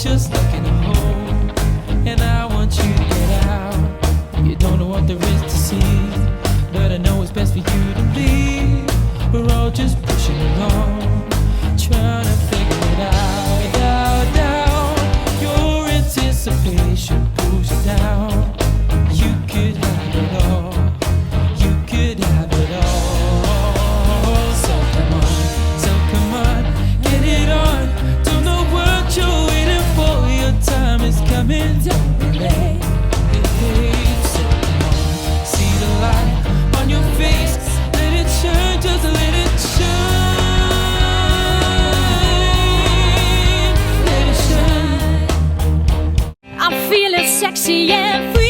that you're stuck in a hole, and I want you to get out. You don't know what there is to see, but I know it's best for you to leave. We're all just pushing along, trying to figure it out. Your anticipation pulls you down. You could have it all. You could have it all. So come on, get it on. Don't know what you're waiting for. Your time is coming. Don't be late. So come on, see the light on your face. Let it shine, just let it shine. Let it shine. I'm feeling sexy and free.